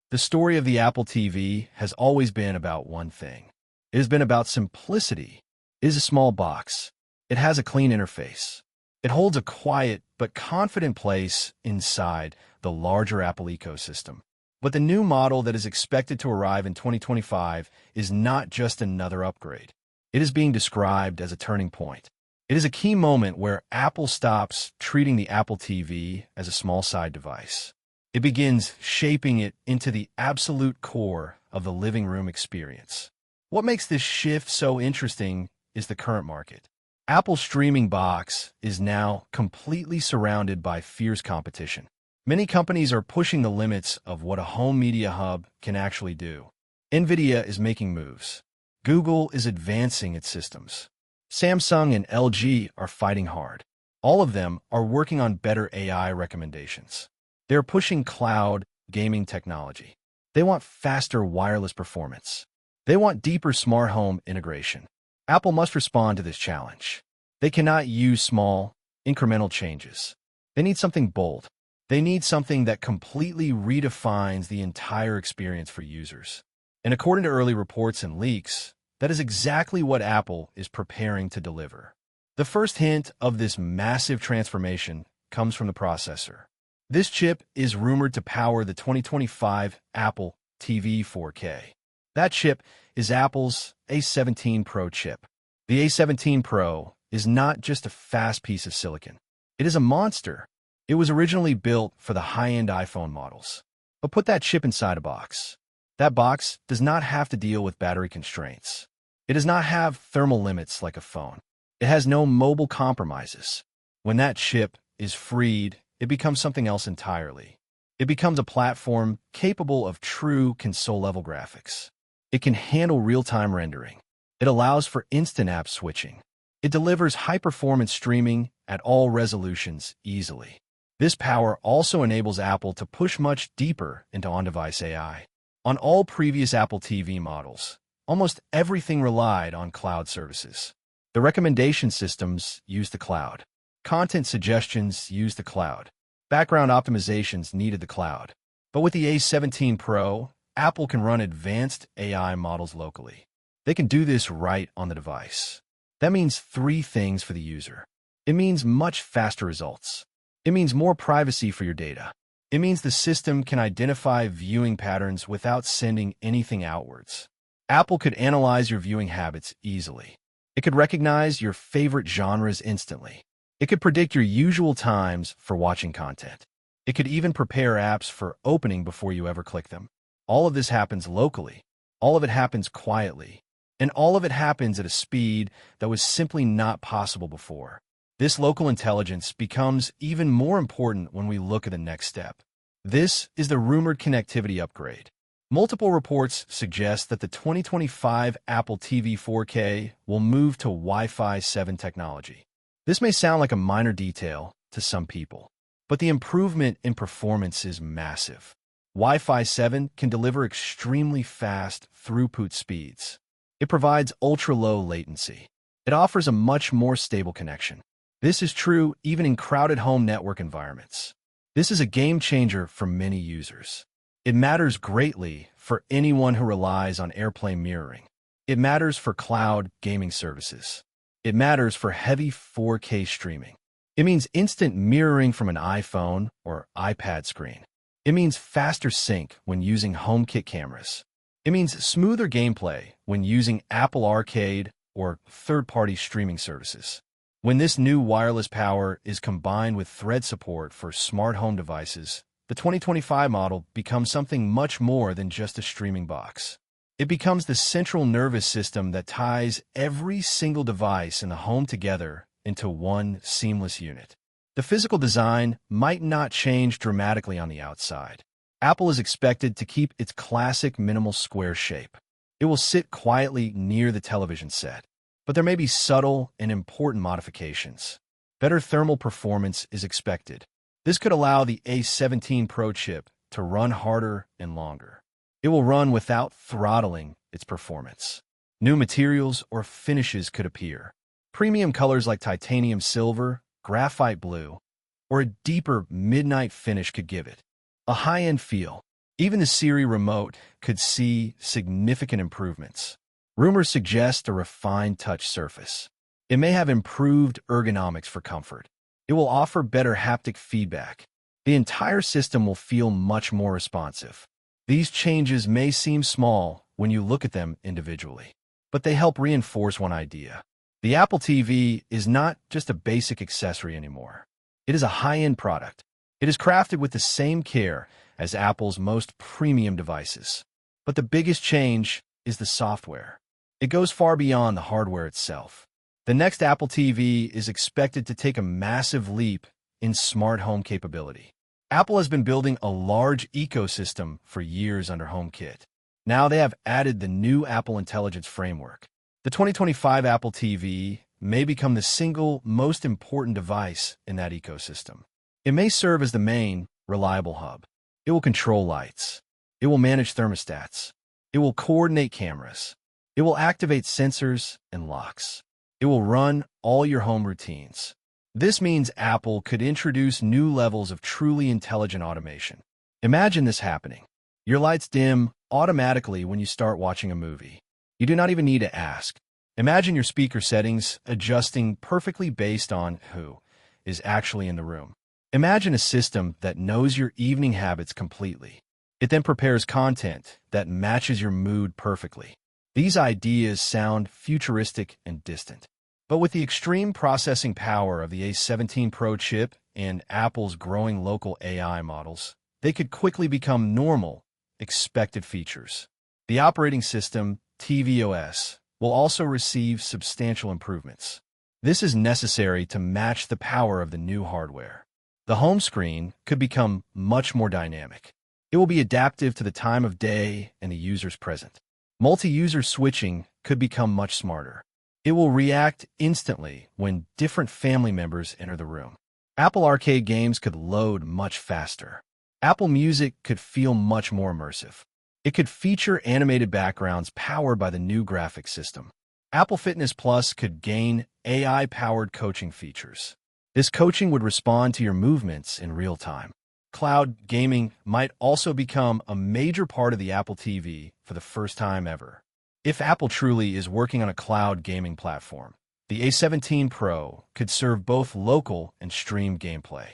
The story of the Apple TV has always been about one thing. It has been about simplicity. It is a small box. It has a clean interface. It holds a quiet but confident place inside the larger Apple ecosystem. But the new model that is expected to arrive in 2025 is not just another upgrade. It is being described as a turning point. It is a key moment where Apple stops treating the Apple TV as a small side device. It begins shaping it into the absolute core of the living room experience. What makes this shift so interesting is the current market. Apple's streaming box is now completely surrounded by fierce competition. Many companies are pushing the limits of what a home media hub can actually do. NVIDIA is making moves. Google is advancing its systems. Samsung and LG are fighting hard. All of them are working on better AI recommendations. They're pushing cloud gaming technology. They want faster wireless performance. They want deeper smart home integration. Apple must respond to this challenge. They cannot use small, incremental changes. They need something bold. They need something that completely redefines the entire experience for users. And according to early reports and leaks, that is exactly what Apple is preparing to deliver. The first hint of this massive transformation comes from the processor. This chip is rumored to power the 2025 Apple TV 4K. That chip is Apple's A17 Pro chip. The A17 Pro is not just a fast piece of silicon. It is a monster. It was originally built for the high-end iPhone models. But put that chip inside a box. That box does not have to deal with battery constraints. It does not have thermal limits like a phone. It has no mobile compromises. When that chip is freed, it becomes something else entirely. It becomes a platform capable of true console-level graphics. It can handle real-time rendering. It allows for instant app switching. It delivers high-performance streaming at all resolutions easily. This power also enables Apple to push much deeper into on-device AI. On all previous Apple TV models, almost everything relied on cloud services. The recommendation systems use the cloud. Content suggestions use the cloud. Background optimizations needed the cloud. But with the A17 Pro, Apple can run advanced AI models locally. They can do this right on the device. That means three things for the user. It means much faster results. It means more privacy for your data. It means the system can identify viewing patterns without sending anything outwards. Apple could analyze your viewing habits easily. It could recognize your favorite genres instantly. It could predict your usual times for watching content. It could even prepare apps for opening before you ever click them. All of this happens locally. All of it happens quietly. And all of it happens at a speed that was simply not possible before. This local intelligence becomes even more important when we look at the next step. This is the rumored connectivity upgrade. Multiple reports suggest that the 2025 Apple TV 4K will move to Wi-Fi 7 technology. This may sound like a minor detail to some people, but the improvement in performance is massive. Wi-Fi 7 can deliver extremely fast throughput speeds. It provides ultra-low latency. It offers a much more stable connection. This is true even in crowded home network environments. This is a game changer for many users. It matters greatly for anyone who relies on AirPlay mirroring. It matters for cloud gaming services. It matters for heavy 4K streaming. It means instant mirroring from an iPhone or iPad screen. It means faster sync when using HomeKit cameras. It means smoother gameplay when using Apple Arcade or third-party streaming services. When this new wireless power is combined with Thread support for smart home devices, the 2025 model becomes something much more than just a streaming box. It becomes the central nervous system that ties every single device in the home together into one seamless unit. The physical design might not change dramatically on the outside. Apple is expected to keep its classic minimal square shape. It will sit quietly near the television set. But there may be subtle and important modifications. Better thermal performance is expected. This could allow the A17 Pro chip to run harder and longer. It will run without throttling its performance. New materials or finishes could appear. Premium colors like titanium silver, graphite blue, or a deeper midnight finish could give it a high-end feel. Even the Siri remote could see significant improvements. Rumors suggest a refined touch surface. It may have improved ergonomics for comfort. It will offer better haptic feedback. The entire system will feel much more responsive. These changes may seem small when you look at them individually, but they help reinforce one idea. The Apple TV is not just a basic accessory anymore. It is a high-end product. It is crafted with the same care as Apple's most premium devices. But the biggest change is the software. It goes far beyond the hardware itself. The next Apple TV is expected to take a massive leap in smart home capability. Apple has been building a large ecosystem for years under HomeKit. Now they have added the new Apple Intelligence Framework. The 2025 Apple TV may become the single most important device in that ecosystem. It may serve as the main, reliable hub. It will control lights. It will manage thermostats. It will coordinate cameras. It will activate sensors and locks. It will run all your home routines. This means Apple could introduce new levels of truly intelligent automation. Imagine this happening. Your lights dim automatically when you start watching a movie. You do not even need to ask. Imagine your speaker settings adjusting perfectly based on who is actually in the room. Imagine a system that knows your evening habits completely. It then prepares content that matches your mood perfectly. These ideas sound futuristic and distant. But with the extreme processing power of the A17 Pro chip and Apple's growing local AI models, they could quickly become normal, expected features. The operating system, tvOS, will also receive substantial improvements. This is necessary to match the power of the new hardware. The home screen could become much more dynamic. It will be adaptive to the time of day and the users present. Multi-user switching could become much smarter. It will react instantly when different family members enter the room. Apple Arcade games could load much faster. Apple Music could feel much more immersive. It could feature animated backgrounds powered by the new graphics system. Apple Fitness Plus could gain AI-powered coaching features. This coaching would respond to your movements in real time. Cloud gaming might also become a major part of the Apple TV for the first time ever. If Apple truly is working on a cloud gaming platform, the A17 Pro could serve both local and streamed gameplay.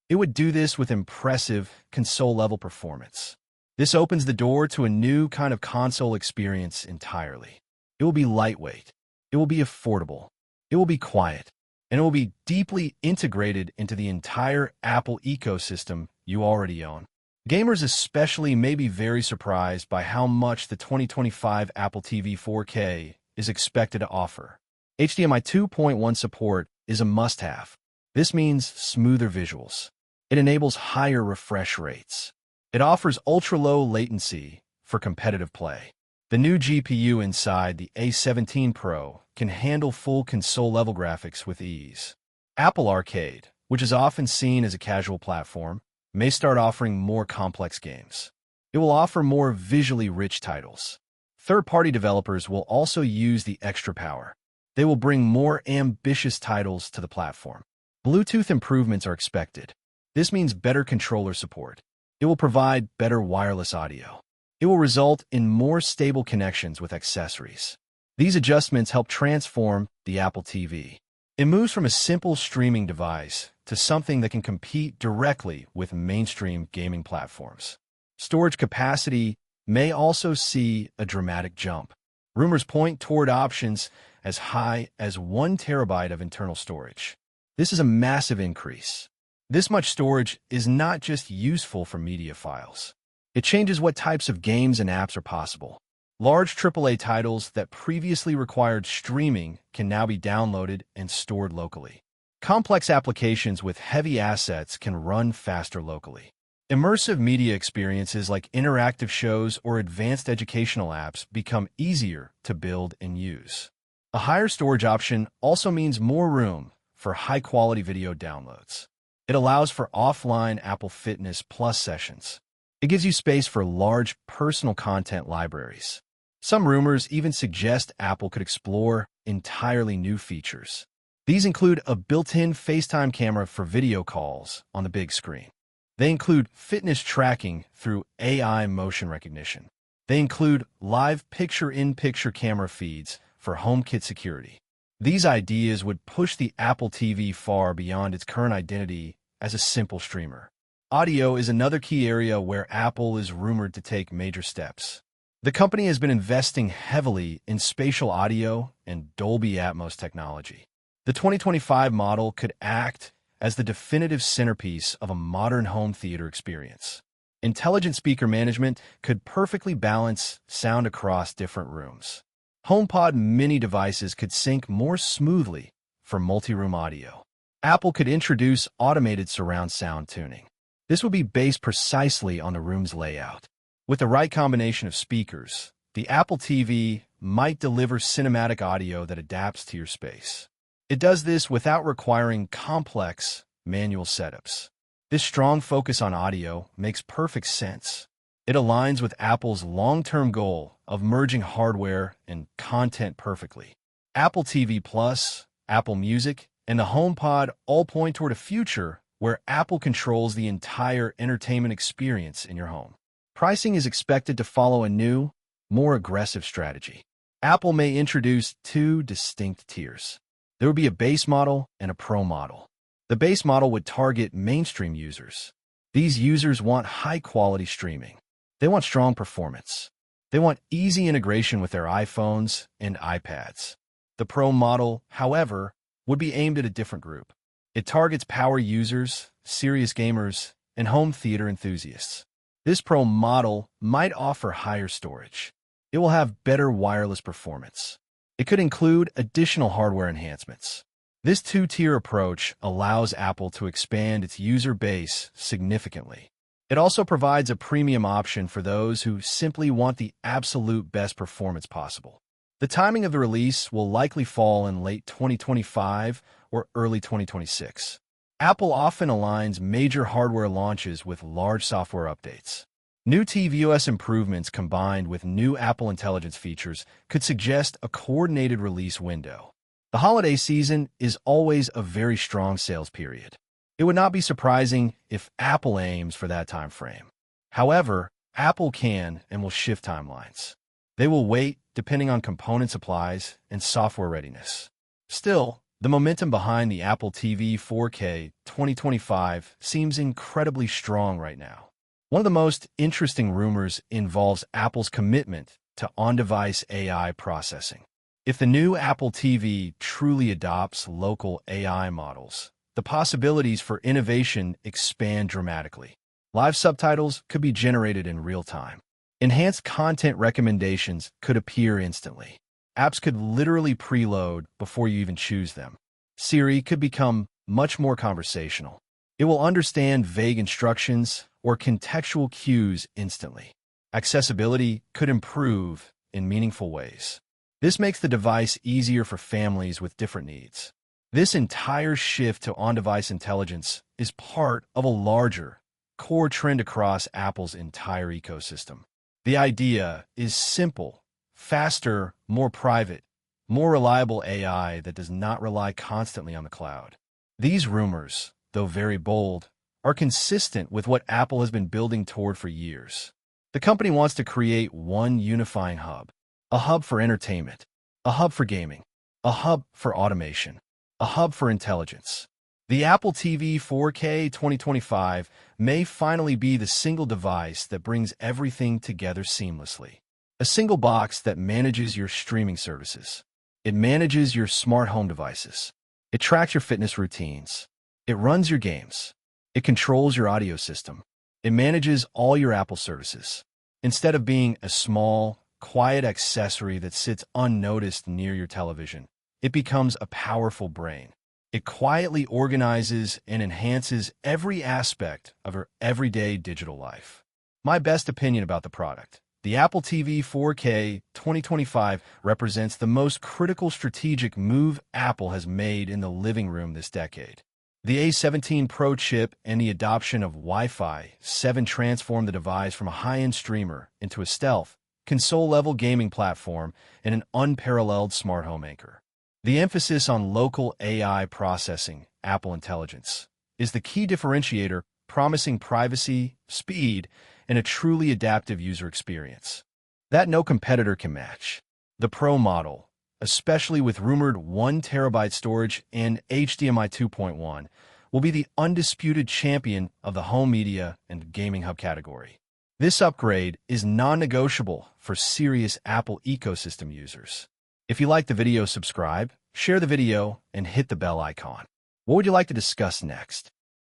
It would do this with impressive console-level performance. This opens the door to a new kind of console experience entirely. It will be lightweight. It will be affordable. It will be quiet. And it will be deeply integrated into the entire Apple ecosystem you already own. Gamers especially may be very surprised by how much the 2025 Apple TV 4K is expected to offer. HDMI 2.1 support is a must-have. This means smoother visuals. It enables higher refresh rates. It offers ultra-low latency for competitive play. The new GPU inside the A17 Pro can handle full console-level graphics with ease. Apple Arcade, which is often seen as a casual platform, may start offering more complex games. It will offer more visually rich titles. Third-party developers will also use the extra power. They will bring more ambitious titles to the platform. Bluetooth improvements are expected. This means better controller support. It will provide better wireless audio. It will result in more stable connections with accessories. These adjustments help transform the Apple TV. It moves from a simple streaming device to something that can compete directly with mainstream gaming platforms. Storage capacity may also see a dramatic jump. Rumors point toward options as high as 1 terabyte of internal storage. This is a massive increase. This much storage is not just useful for media files. It changes what types of games and apps are possible. Large AAA titles that previously required streaming can now be downloaded and stored locally. Complex applications with heavy assets can run faster locally. Immersive media experiences like interactive shows or advanced educational apps become easier to build and use. A higher storage option also means more room for high-quality video downloads. It allows for offline Apple Fitness Plus sessions. It gives you space for large personal content libraries. Some rumors even suggest Apple could explore entirely new features. These include a built-in FaceTime camera for video calls on the big screen. They include fitness tracking through AI motion recognition. They include live picture-in-picture camera feeds for HomeKit security. These ideas would push the Apple TV far beyond its current identity as a simple streamer. Audio is another key area where Apple is rumored to take major steps. The company has been investing heavily in spatial audio and Dolby Atmos technology. The 2025 model could act as the definitive centerpiece of a modern home theater experience. Intelligent speaker management could perfectly balance sound across different rooms. HomePod mini devices could sync more smoothly for multi-room audio. Apple could introduce automated surround sound tuning. This would be based precisely on the room's layout. With the right combination of speakers, the Apple TV might deliver cinematic audio that adapts to your space. It does this without requiring complex manual setups. This strong focus on audio makes perfect sense. It aligns with Apple's long-term goal of merging hardware and content perfectly. Apple TV Plus, Apple Music, and the HomePod all point toward a future where Apple controls the entire entertainment experience in your home. Pricing is expected to follow a new, more aggressive strategy. Apple may introduce two distinct tiers. There would be a base model and a pro model. The base model would target mainstream users. These users want high-quality streaming. They want strong performance. They want easy integration with their iPhones and iPads. The pro model, however, would be aimed at a different group. It targets power users, serious gamers, and home theater enthusiasts. This Pro model might offer higher storage. It will have better wireless performance. It could include additional hardware enhancements. This two-tier approach allows Apple to expand its user base significantly. It also provides a premium option for those who simply want the absolute best performance possible. The timing of the release will likely fall in late 2025 or early 2026. Apple often aligns major hardware launches with large software updates. New tvOS improvements combined with new Apple Intelligence features could suggest a coordinated release window. The holiday season is always a very strong sales period. It would not be surprising if Apple aims for that time frame. However, Apple can and will shift timelines. They will wait depending on component supplies and software readiness. Still, the momentum behind the Apple TV 4K 2025 seems incredibly strong right now. One of the most interesting rumors involves Apple's commitment to on-device AI processing. If the new Apple TV truly adopts local AI models, the possibilities for innovation expand dramatically. Live subtitles could be generated in real time. Enhanced content recommendations could appear instantly. Apps could literally preload before you even choose them. Siri could become much more conversational. It will understand vague instructions or contextual cues instantly. Accessibility could improve in meaningful ways. This makes the device easier for families with different needs. This entire shift to on-device intelligence is part of a larger, core trend across Apple's entire ecosystem. The idea is simple: faster, more private, more reliable AI that does not rely constantly on the cloud. These rumors, though very bold, are consistent with what Apple has been building toward for years. The company wants to create one unifying hub, a hub for entertainment, a hub for gaming, a hub for automation, a hub for intelligence. The Apple TV 4K 2025 may finally be the single device that brings everything together seamlessly. A single box that manages your streaming services. It manages your smart home devices. It tracks your fitness routines. It runs your games. It controls your audio system. It manages all your Apple services. Instead of being a small, quiet accessory that sits unnoticed near your television, it becomes a powerful brain. It quietly organizes and enhances every aspect of your everyday digital life. My best opinion about the product: the Apple TV 4K 2025 represents the most critical strategic move Apple has made in the living room this decade. The A17 Pro chip and the adoption of Wi-Fi 7 transformed the device from a high-end streamer into a stealth, console-level gaming platform and an unparalleled smart home anchor. The emphasis on local AI processing, Apple Intelligence, is the key differentiator promising privacy, speed, and a truly adaptive user experience that no competitor can match. The Pro model, especially with rumored 1 terabyte storage and HDMI 2.1, will be the undisputed champion of the home media and gaming hub category. This upgrade is non-negotiable for serious Apple ecosystem users. If you liked the video, subscribe, share the video, and hit the bell icon. What would you like to discuss next?